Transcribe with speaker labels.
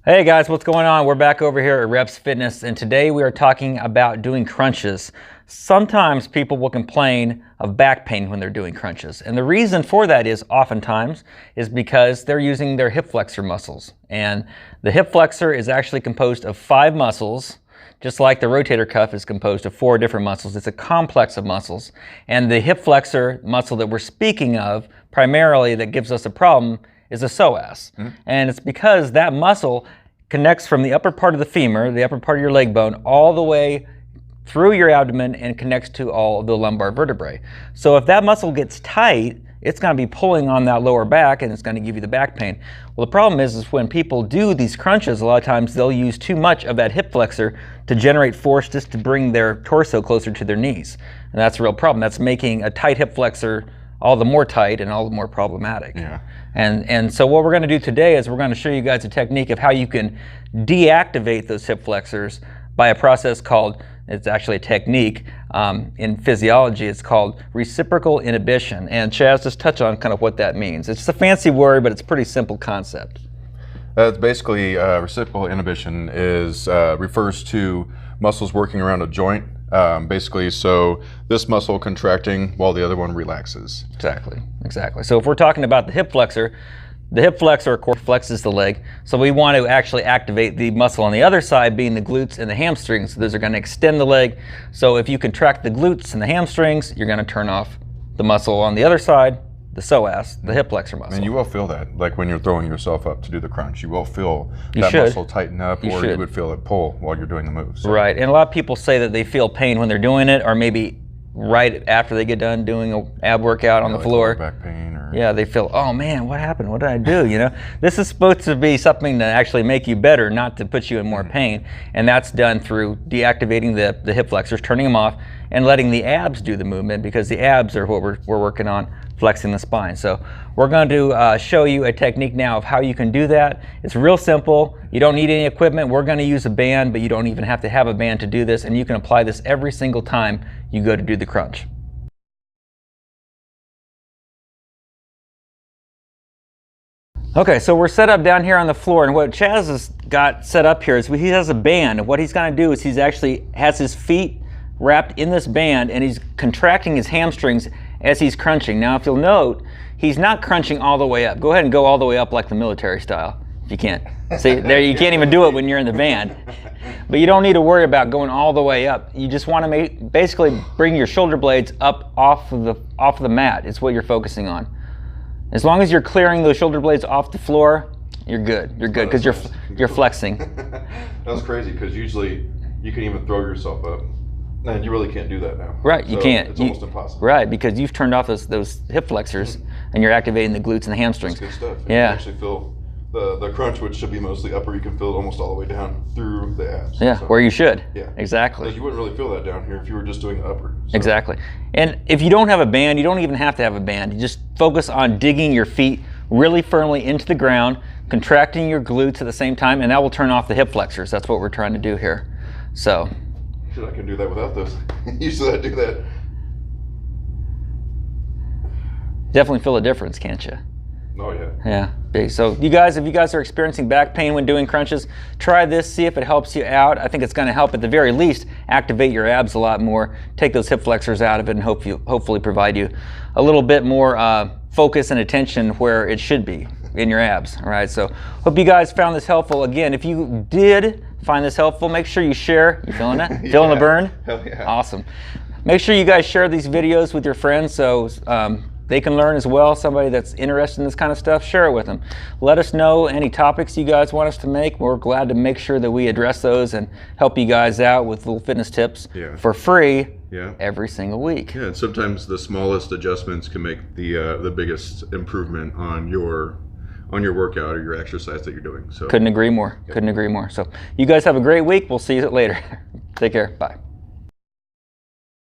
Speaker 1: Hey guys, what's going on? We're back over here at Reps Fitness, and today we are talking about doing crunches. Sometimes people will complain of back pain when they're doing crunches, and the reason for that is oftentimes is because they're using their hip flexor muscles. And the hip flexor is actually composed of 5 muscles, just like the rotator cuff is composed of 4 different muscles. It's a complex of muscles, and the hip flexor muscle that we're speaking of primarily that gives us a problem is a psoas. And it's because that muscle connects from the upper part of the femur, the upper part of your leg bone, all the way through your abdomen and connects to all of the lumbar vertebrae. So if that muscle gets tight, it's going to be pulling on that lower back and it's going to give you the back pain. Well, the problem is when people do these crunches, a lot of times they'll use too much of that hip flexor to generate force just to bring their torso closer to their knees. And that's a real problem. That's making a tight hip flexor all the more tight and all the more problematic.
Speaker 2: Yeah.
Speaker 1: And so what we're going to do today is we're going to show you guys a technique of how you can deactivate those hip flexors by a process called, it's actually a technique in physiology, it's called reciprocal inhibition. And Chaz, just touch on kind of what that means. It's a fancy word, but it's a pretty simple concept.
Speaker 2: It's basically reciprocal inhibition refers to muscles working around a joint. Basically, so this muscle contracting while the other one relaxes.
Speaker 1: Exactly. So if we're talking about the hip flexor of course flexes the leg. So we want to actually activate the muscle on the other side, being the glutes and the hamstrings. So those are going to extend the leg. So if you contract the glutes and the hamstrings, you're going to turn off the muscle on the other side, the psoas, the hip flexor muscle.
Speaker 2: And you will feel that, like when you're throwing yourself up to do the crunch, you will feel that muscle tighten up, you would feel it pull while you're doing the moves. So.
Speaker 1: Right, and a lot of people say that they feel pain when they're doing it, or maybe right after they get done doing an ab workout on the floor.
Speaker 2: Back pain or...
Speaker 1: Yeah, they feel, oh man, what happened? What did I do? You know, this is supposed to be something to actually make you better, not to put you in more pain. And that's done through deactivating the hip flexors, turning them off, and letting the abs do the movement, because the abs are what we're working on, flexing the spine. So we're going to show you a technique now of how you can do that. It's real simple. You don't need any equipment. We're going to use a band, but you don't even have to have a band to do this, and you can apply this every single time you go to do the crunch. Okay, so we're set up down here on the floor, and what Chaz has got set up here is he has a band, and what he's going to do is he's actually has his feet wrapped in this band, and he's contracting his hamstrings as he's crunching. Now, if you'll note, he's not crunching all the way up. Go ahead and go all the way up like the military style, if you can. See, there, you can't even do it when you're in the band. But you don't need to worry about going all the way up. You just want to basically bring your shoulder blades up off of the mat. It's what you're focusing on. As long as you're clearing those shoulder blades off the floor, you're good. You're good because you're flexing.
Speaker 2: That's crazy, because usually you can even throw yourself up. And you really can't do that now.
Speaker 1: Right, you can't.
Speaker 2: It's almost impossible.
Speaker 1: Right, because you've turned off those hip flexors and you're activating the glutes and the hamstrings.
Speaker 2: That's good stuff.
Speaker 1: Yeah.
Speaker 2: You can actually feel the crunch, which should be mostly upper, you can feel it almost all the way down through the abs.
Speaker 1: Yeah,
Speaker 2: so,
Speaker 1: where you should.
Speaker 2: Yeah.
Speaker 1: Exactly.
Speaker 2: Like you wouldn't really feel that down here if you were just doing the upper. So.
Speaker 1: Exactly. And if you don't have a band, you don't even have to have a band. You just focus on digging your feet really firmly into the ground, contracting your glutes at the same time, and that will turn off the hip flexors. That's what we're trying to do here. So.
Speaker 2: Shit, I can do that without those. Usually I do that.
Speaker 1: Definitely feel a difference, can't you?
Speaker 2: Oh yeah.
Speaker 1: Yeah, big. So you guys, if you guys are experiencing back pain when doing crunches, try this, see if it helps you out. I think it's going to help at the very least activate your abs a lot more, take those hip flexors out of it, and hopefully provide you a little bit more focus and attention where it should be, in your abs. All right, so hope you guys found this helpful. Again, if you did find this helpful, make sure you share. You feeling it?
Speaker 2: Yeah.
Speaker 1: Feeling the burn?
Speaker 2: Hell yeah.
Speaker 1: Awesome. Make sure you guys share these videos with your friends so they can learn as well. Somebody that's interested in this kind of stuff, share it with them. Let us know any topics you guys want us to make. We're glad to make sure that we address those and help you guys out with little fitness tips for free every single week.
Speaker 2: Yeah, and sometimes the smallest adjustments can make the biggest improvement on your workout or your exercise that you're doing. So
Speaker 1: couldn't agree more. Couldn't agree more. So you guys have a great week. We'll see you later. Take care. Bye.